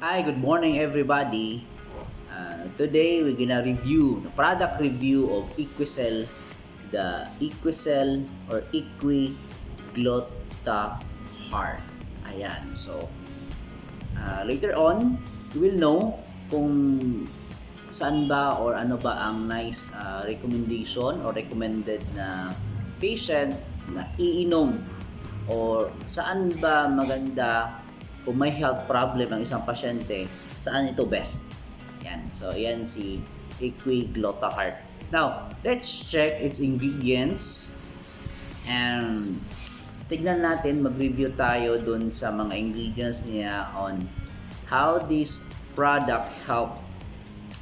Hi, good morning everybody. Today we're gonna review the product review of Equicel, the Equicel or Equiglotta Heart. Ayan, so later on, we will know kung saan ba or ano ba ang nice recommendation or recommended na patient na iinom or saan ba maganda kung may health problem ang isang pasyente, saan ito best. Yan. So, yan si Equiglotta. Now, let's check its ingredients and tignan natin, mag-review tayo dun sa mga ingredients niya on how this product help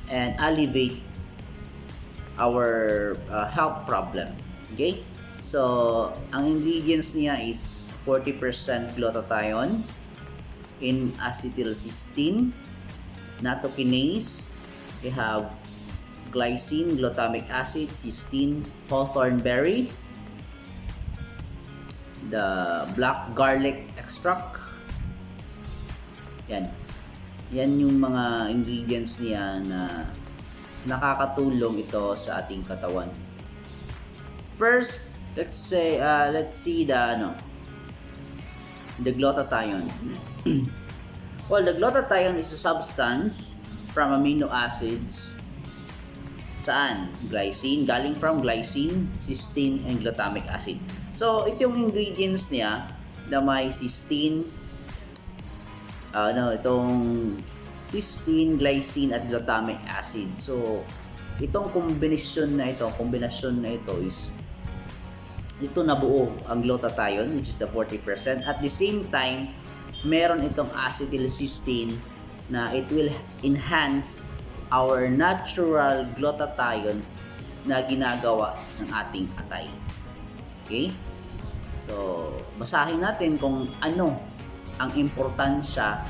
and alleviate our health problem. Okay? So, ang ingredients niya is 40% glutathione in acetylcysteine, nattokinase, we have glycine, glutamic acid, cysteine, hawthorn berry, the black garlic extract. Yan. Yan yung mga ingredients niya na nakakatulong ito sa ating katawan. First, let's see the glutathione. Well, the glutathione is a substance from amino acids. Saan? Glycine, galing from glycine, cysteine, and glutamic acid. So, ito yung ingredients niya na may cysteine, itong cysteine, glycine, at glutamic acid. So, itong kombinasyon na ito is ito nabuo ang glutathione, which is the 40%. At the same time, meron itong acetylcysteine na it will enhance our natural glutathione na ginagawa ng ating atay. Okay? So, basahin natin kung ano ang importansya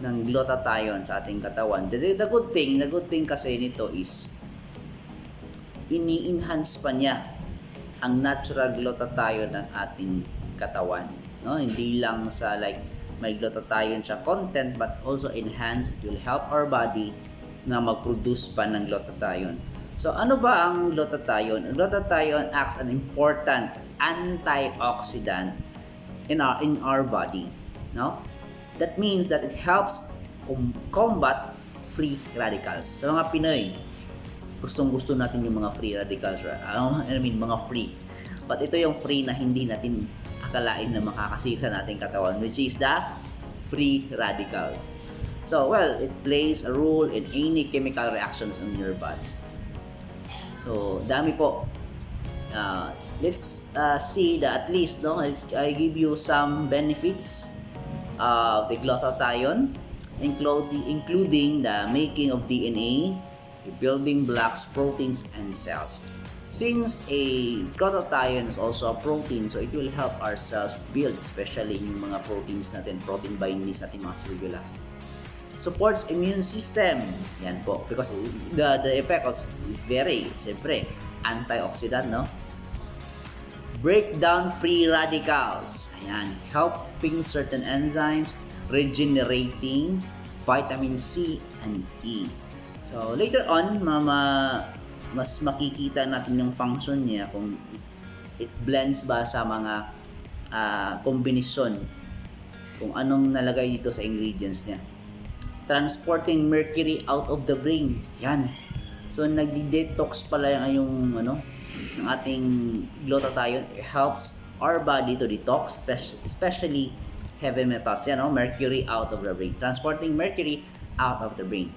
ng glutathione sa ating katawan. The good thing kasi nito is ini-enhance pa niya ang natural glutathione ng ating katawan. No? Hindi lang sa may glutathione siya content, but also enhance, it will help our body na mag-produce pa ng glutathione. So, ano ba ang glutathione? Ang glutathione acts an important antioxidant in our body. No? That means that it helps combat free radicals. Sa mga Pinoy, gustong-gusto natin yung mga free radicals. Mga free. But ito yung free na hindi natin akalain na makakasira nating katawan, which is the free radicals. So, well, it plays a role in any chemical reactions in your body. So, dami po. Let's see at least, I give you some benefits of the glutathione, including the making of DNA, the building blocks, proteins, and cells. Since a glutathione is also a protein, so it will help our cells build, especially yung mga proteins natin, protein bindings natin, mga cellula. Supports immune system. Yan po. Because the effect of siyempre, antioxidant, no? Break down free radicals. Ayan. Helping certain enzymes, regenerating vitamin C and E. So, later on, mas makikita natin yung function niya kung it blends ba sa mga kombinasyon, kung anong nalagay dito sa ingredients niya. Transporting mercury out of the brain. Yan. So, nagdi-detox pala yung ng ating glutathione. It helps our body to detox, especially heavy metals. Yan, mercury out of the brain. Transporting mercury out of the brain.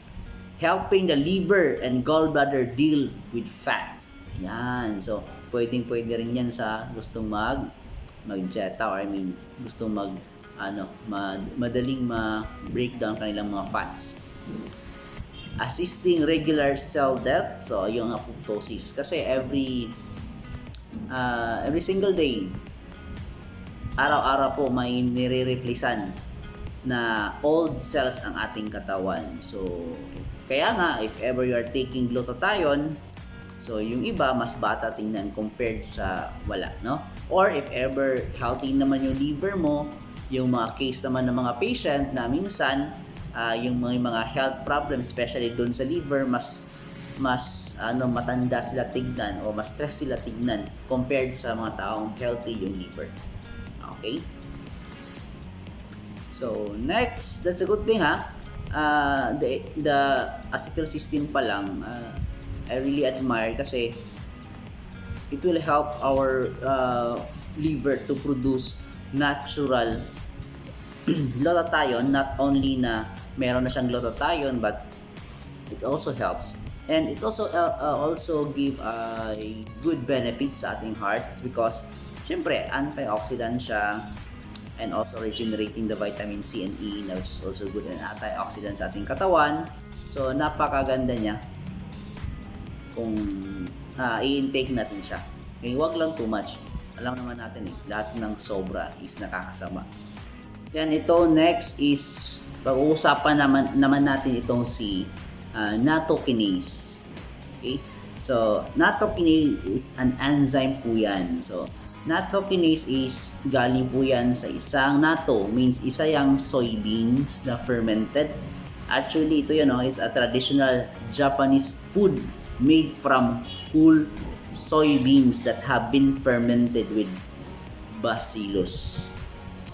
Helping the liver and gallbladder deal with fats. Yan. So, pwede rin yan sa gustong mag-jeta or gustong madaling ma-break down kanilang mga fats. Assisting regular cell death. So, yung apoptosis. Kasi every single day, araw-araw po may nire-replacean na old cells ang ating katawan. So, kaya nga, if ever you are taking glutathione, so yung iba, mas bata tingnan compared sa wala, no? Or if ever healthy naman yung liver mo, yung mga case naman ng mga patient na minsan yung mga health problems, especially doon sa liver, mas matanda sila tignan o mas stress sila tignan compared sa mga taong healthy yung liver. Okay? So, next, that's a good thing ha. The acetylcysteine pa lang, I really admire kasi it will help our liver to produce natural glutathione. Not only na meron na siyang glutathione, but it also helps, and it also give a good benefit sa ating hearts because syempre antioxidant siya, and also regenerating the vitamin C and E, which is also good and antioxidant sa ating katawan. So napakaganda niya kung i-intake natin siya. Okay, wag lang too much. Alam naman natin lahat ng sobra is nakakasama. Yan, ito next is pag-uusapan naman natin itong si nattokinase. Okay? So, nattokinase is an enzyme po yan. So, nattokinase is galing po yan sa isang natto, means isa yung soybeans na fermented. Actually, ito yun, it's a traditional Japanese food made from whole soybeans that have been fermented with bacillus.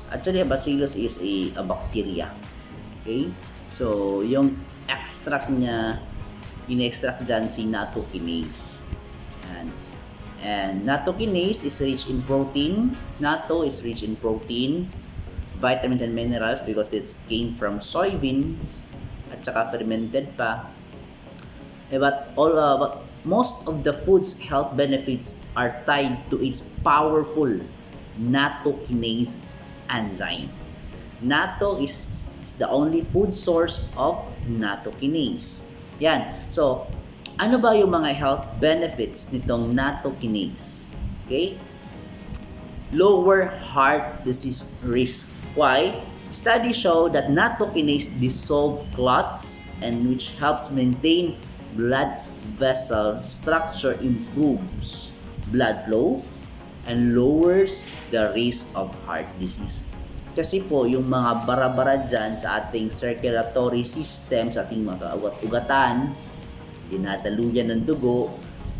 Actually, bacillus is a bacteria. Okay? So, yung extract niya, in-extract dyan si nattokinase. And nattokinase is rich in protein. Natto is rich in protein, vitamins and minerals because it came from soybeans at saka fermented pa. But most of the food's health benefits are tied to its powerful nattokinase enzyme. Natto is the only food source of nattokinase. Yan. So, ano ba yung mga health benefits nitong nattokinase? Okay? Lower heart disease risk. Why? Studies show that nattokinase dissolve clots and which helps maintain blood vessel structure, improves blood flow, and lowers the risk of heart disease. Kasi po, yung mga bara-bara dyan sa ating circulatory system, sa ating mga ugatan, dinadaluyan ng dugo,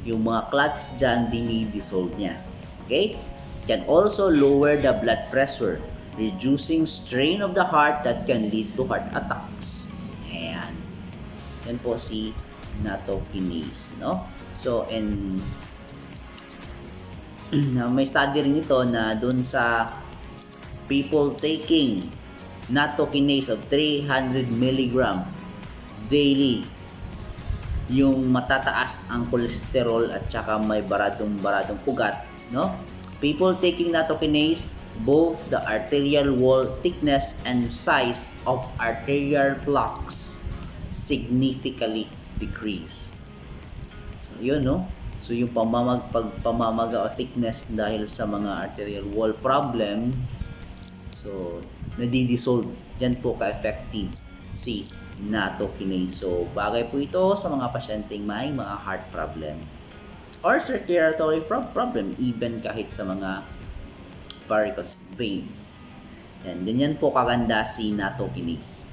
yung mga clots dyan, dinidissolve niya. Okay? Can also lower the blood pressure, reducing strain of the heart that can lead to heart attacks. Ayan. Yan po si nattokinase, no? So, and may study rin ito na dun sa people taking nattokinase of 300 mg daily, yung matataas ang cholesterol at saka may baradong ugat, no? People taking nattokinase, both the arterial wall thickness and size of arterial plaques significantly decrease. So, yun, no? So, yung pamamaga o thickness dahil sa mga arterial wall problems, so, nadidissolve. Yan po ka-effective si nattokinase. So, bagay po ito sa mga pasyenteng may mga heart problem or circulatory problem, even kahit sa mga varicose veins. Yan, ganyan po kaganda si nattokinase.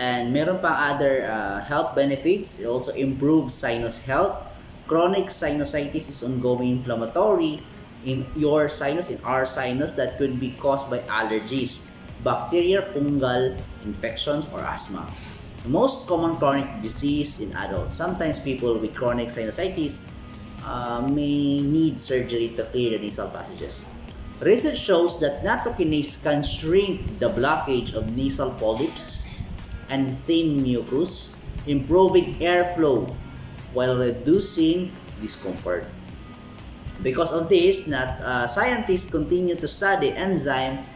And meron pa other health benefits. It also improves sinus health. Chronic sinusitis is ongoing inflammatory in your sinus, in our sinus, that could be caused by allergies, bacterial, fungal infections, or asthma. The most common chronic disease in adults. Sometimes people with chronic sinusitis may need surgery to clear the nasal passages. Research shows that nattokinase can shrink the blockage of nasal polyps and thin mucus, improving airflow while reducing discomfort. Because of this, scientists continue to study enzyme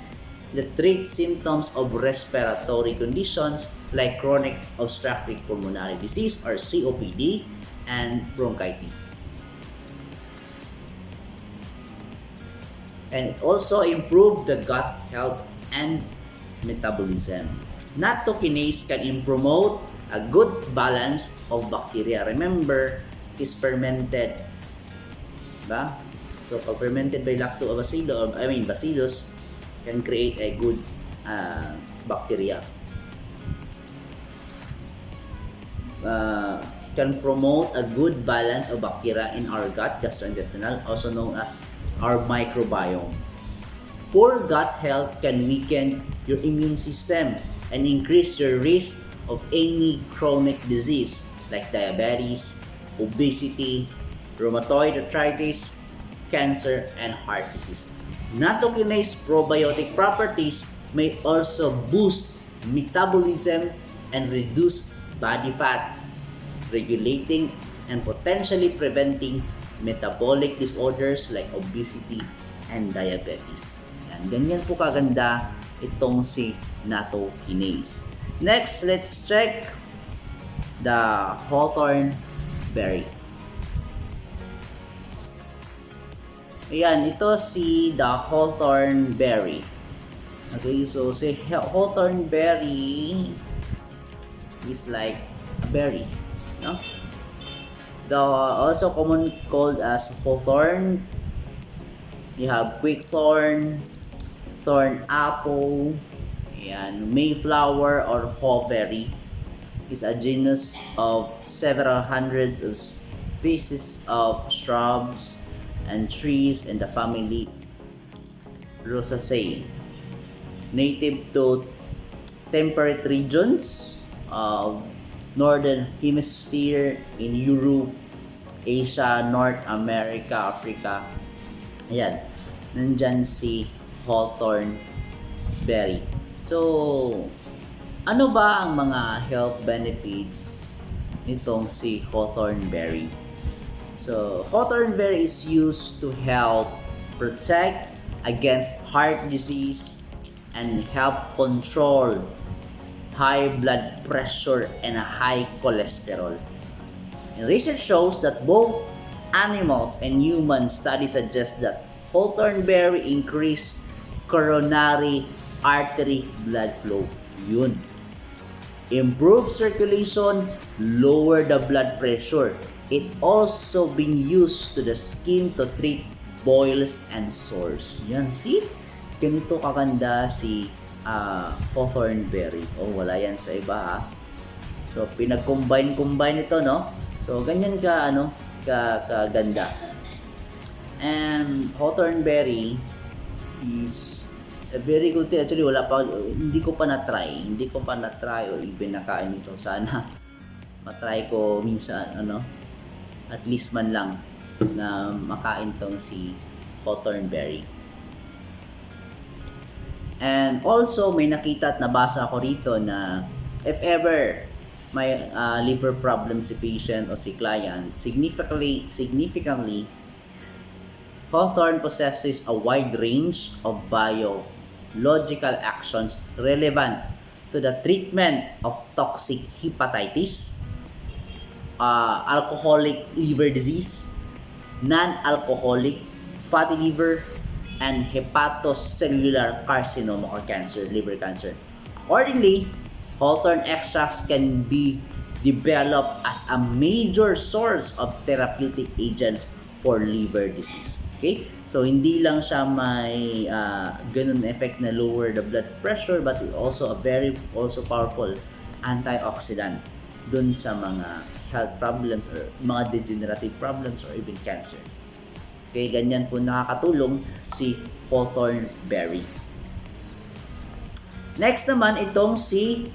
that treat symptoms of respiratory conditions like chronic obstructive pulmonary disease or COPD and bronchitis. And it also improves the gut health and metabolism. Nattokinase can promote a good balance of bacteria. Remember, it is fermented. Diba? So, pag fermented by bacillus can create a good bacteria. Can promote a good balance of bacteria in our gut, gastrointestinal, also known as our microbiome. Poor gut health can weaken your immune system and increase your risk of any chronic disease like diabetes, obesity, rheumatoid arthritis, cancer, and heart disease. Nattokinase probiotic properties may also boost metabolism and reduce body fat, regulating and potentially preventing metabolic disorders like obesity and diabetes. Yan, ganyan po kaganda itong si nattokinase. Next, let's check the hawthorn berry. Ayan, ito si the hawthorn berry. Okay, so si hawthorn berry is like a berry, no? The also common called as hawthorn. You have quickthorn, thorn apple, ayan, mayflower or hawberry is a genus of several hundreds of species of shrubs and trees in the family Rosaceae, native to temperate regions of northern hemisphere in Europe, Asia, North America, Africa. Ayan, nandyan si hawthorn berry. So, ano ba ang mga health benefits nitong si hawthorn berry? So, hawthorn berry is used to help protect against heart disease and help control high blood pressure and high cholesterol. And research shows that both animals and human studies suggest that hawthorn berry increase coronary artery blood flow. Yun. Improve circulation, lower the blood pressure. It also been used to the skin to treat boils and sores. Yan, see? Ganito kaganda si hawthorn berry. Oh, wala yan sa iba ha. So, pinag-combine ito, no? So, ganyan kaganda. And hawthorn berry is a very good thing. Actually, hindi ko pa na-try or even nakain ito. Sana matry ko minsan, at least man lang na makain tong si hawthorn berry. And also, may nakita at nabasa ako rito na if ever may liver problem si patient o si client, significantly, hawthorn possesses a wide range of biological actions relevant to the treatment of toxic hepatitis, alcoholic liver disease, non-alcoholic fatty liver, and hepatocellular carcinoma or cancer, liver cancer. Accordingly, hawthorn extracts can be developed as a major source of therapeutic agents for liver disease. Okay? So, hindi lang siya may ganun effect na lower the blood pressure, but also a very powerful antioxidant dun sa mga health problems or mga degenerative problems or even cancers. Okay, ganyan po nakakatulong si hawthorn berry. Next naman, itong si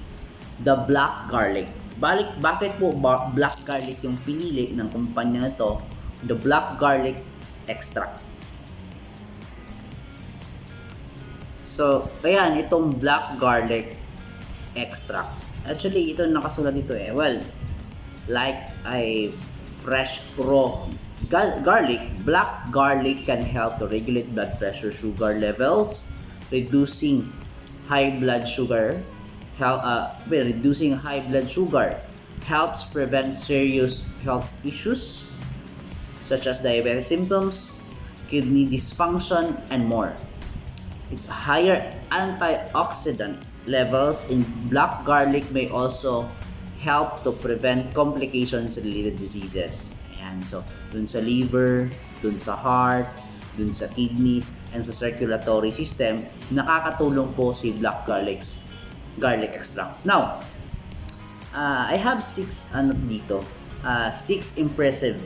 the black garlic. Bakit po black garlic yung pinili ng kumpanya na to? The black garlic extract. So, ayan, itong black garlic extract. Actually, ito nakasulat dito eh. Well, like a fresh raw garlic, black garlic can help to regulate blood pressure, sugar levels, reducing high blood sugar, helps prevent serious health issues such as diabetes symptoms, kidney dysfunction, and more. Its higher antioxidant levels in black garlic may also help to prevent complications related diseases. Ayan, so dun sa liver, dun sa heart, dun sa kidneys and sa circulatory system, nakakatulong po si black garlic extract. Now, I have 6 impressive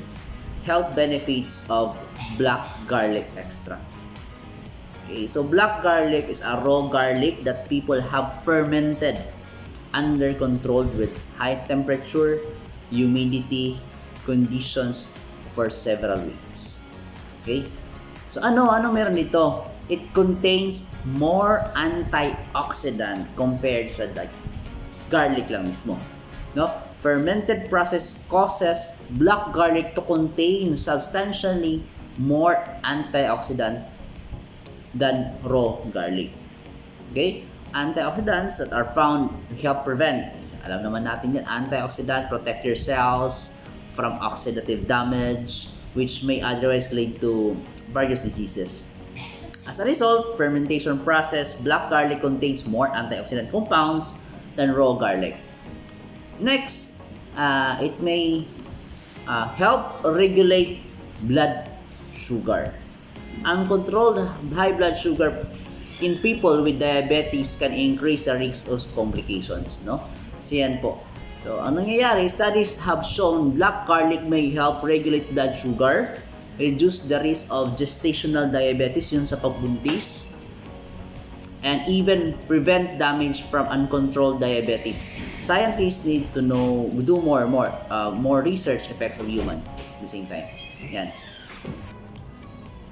health benefits of black garlic extract. Okay, so black garlic is a raw garlic that people have fermented under controlled with high temperature, humidity conditions for several weeks. Okay? So ano meron dito? It contains more antioxidant compared sa garlic lang mismo. No? Fermented process causes black garlic to contain substantially more antioxidant than raw garlic. Okay? Antioxidants that are found to help prevent, alam naman natin yan, antioxidant protect your cells from oxidative damage which may otherwise lead to various diseases. As a result, fermentation process, black garlic contains more antioxidant compounds than raw garlic. Next, it may help regulate blood sugar. Uncontrolled high blood sugar in people with diabetes can increase the risk of complications, no? So yan po. So, ang nangyayari, studies have shown black garlic may help regulate blood sugar, reduce the risk of gestational diabetes, yun sa pagbuntis, and even prevent damage from uncontrolled diabetes. Scientists need to do more research effects of human at the same time. Yan.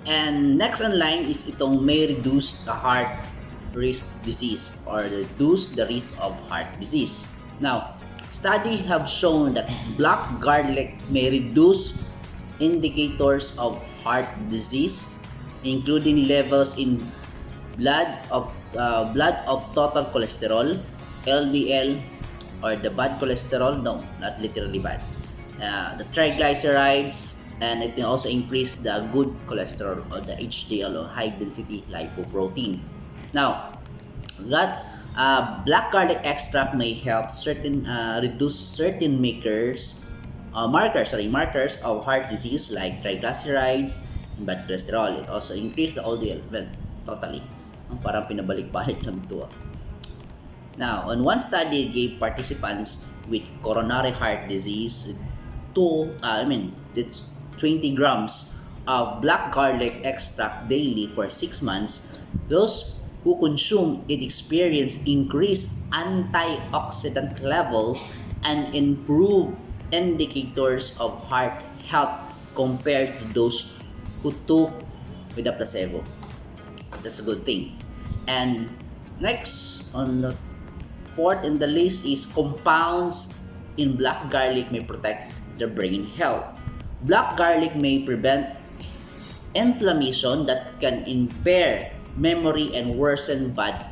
And next in line is itong may reduce the heart risk disease or reduce the risk of heart disease. Now, studies have shown that black garlic may reduce indicators of heart disease, including levels in blood of total cholesterol, LDL, or the bad cholesterol. No, not literally bad. The triglycerides, and it may also increase the good cholesterol or the HDL or high density lipoprotein. Now, that black garlic extract may help reduce certain markers of heart disease like triglycerides and bad cholesterol. It also increase the LDL. Well, totally. Parang pinabalik-balik lang ito. Now, on one study gave participants with coronary heart disease it's 20 grams of black garlic extract daily for 6 months. Those who consume it experience increased antioxidant levels and improved indicators of heart health compared to those who took with a placebo. That's a good thing. And next, on the fourth in the list is compounds in black garlic may protect the brain health. Black garlic may prevent inflammation that can impair memory and worsen bad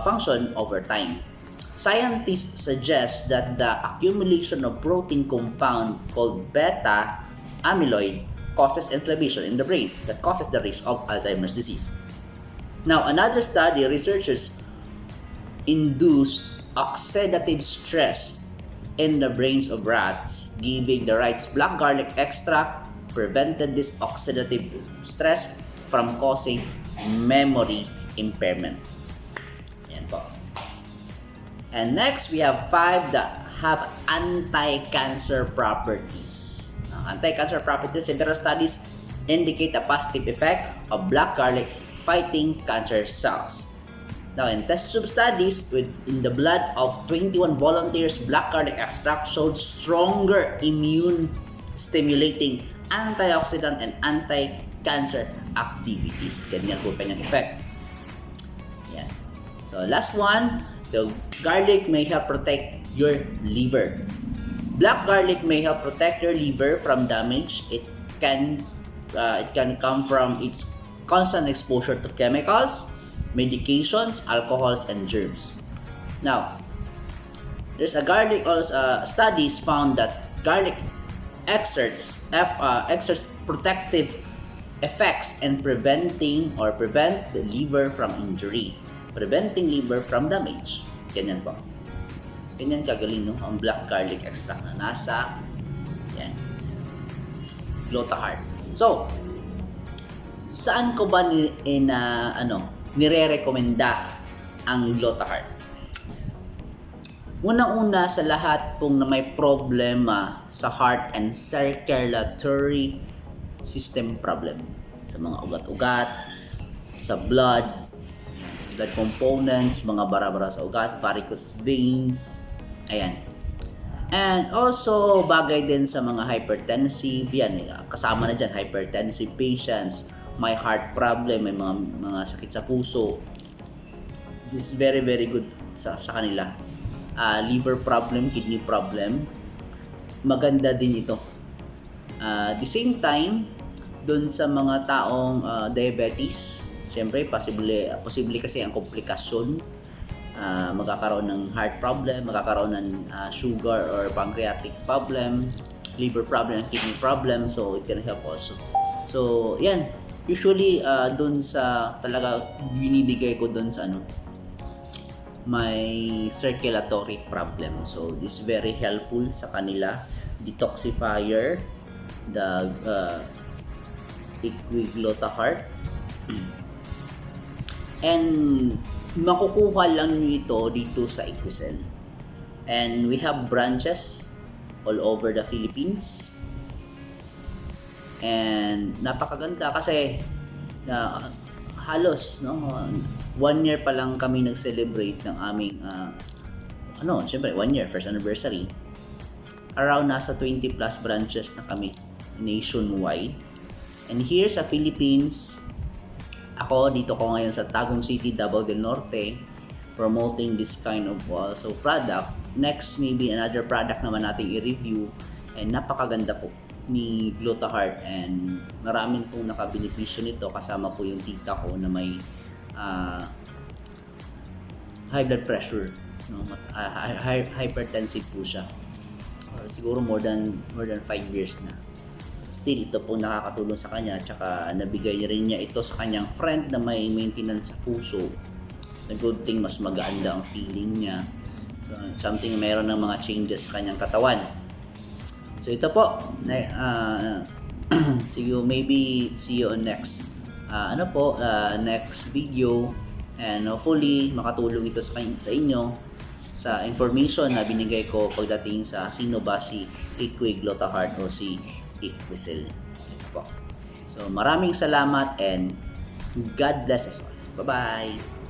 function over time. Scientists suggest that the accumulation of protein compound called beta amyloid causes inflammation in the brain that causes the risk of Alzheimer's disease. Now, another study, researchers induced oxidative stress in the brains of rats, giving the rats black garlic extract prevented this oxidative stress from causing memory impairment. Yan po. And next, we have 5 that have anti-cancer properties. Anti-cancer properties, several studies indicate a positive effect of black garlic fighting cancer cells. Now, in test tube studies in the blood of 21 volunteers, black garlic extract showed stronger immune stimulating antioxidant and anti-cancer activities. Ganyan po kanyang effect. Yan. So, last one, the garlic may help protect your liver. Black garlic may help protect your liver from damage. It can come from its constant exposure to chemicals, medications, alcohols, and germs. Now, there's a garlic studies found that garlic exerts protective effects and prevent the liver from injury, preventing liver from damage. Ganyan po. Ganyan kagaling, no? Ang black garlic extract na nasa yan, Glota Heart. So, Saan ko ba nire-recommenda ang Glutahart? Unang-una sa lahat pong na may problema sa heart and circulatory system problem, sa mga ugat-ugat, sa blood components, mga bara-bara sa ugat, varicose veins, ayan. And also, bagay din sa mga hypertensive, yan, kasama na dyan, hypertensive patients, may heart problem, may mga sakit sa puso. This is very, very good sa kanila. Liver problem, kidney problem, maganda din ito. The same time, dun sa mga taong diabetes, syempre posible kasi ang komplikasyon, magkakaroon ng heart problem, magkakaroon ng sugar or pancreatic problem, liver problem, kidney problem, so it can help also. So yan, usually dun sa talaga binibigay ko dun sa may circulatory problem. So this is very helpful sa kanila. Detoxifier, the Equiglutahart. And makukuha lang nyo ito dito sa Equicel. And we have branches all over the Philippines. And napakaganda kasi halos 1 year pa lang kami nag-celebrate ng aming syempre 1 year, first anniversary. Around nasa 20 plus branches na kami nationwide. And here sa Philippines, dito ko ngayon sa Tagum City, Davao del Norte, promoting this kind of product. Next, maybe another product naman natin i-review. And napakaganda po ni Glutahart, and maraming pong nakabenepisyo nito, kasama po yung tita ko na may high blood pressure, hypertensive po siya, or siguro more than 5 years na. Still, ito po nakakatulong sa kanya, tsaka nabigay rin niya ito sa kanyang friend na may maintenance sa puso. The good thing, mas maganda ang feeling niya. So something, meron ng mga changes sa kanyang katawan. So ito po, see you on next next video, and hopefully makatulong ito sa inyo sa information na binigay ko pagdating sa sino ba si Equiglutahart o si Equicel. Ito po. So maraming salamat and God bless us all. Bye-bye!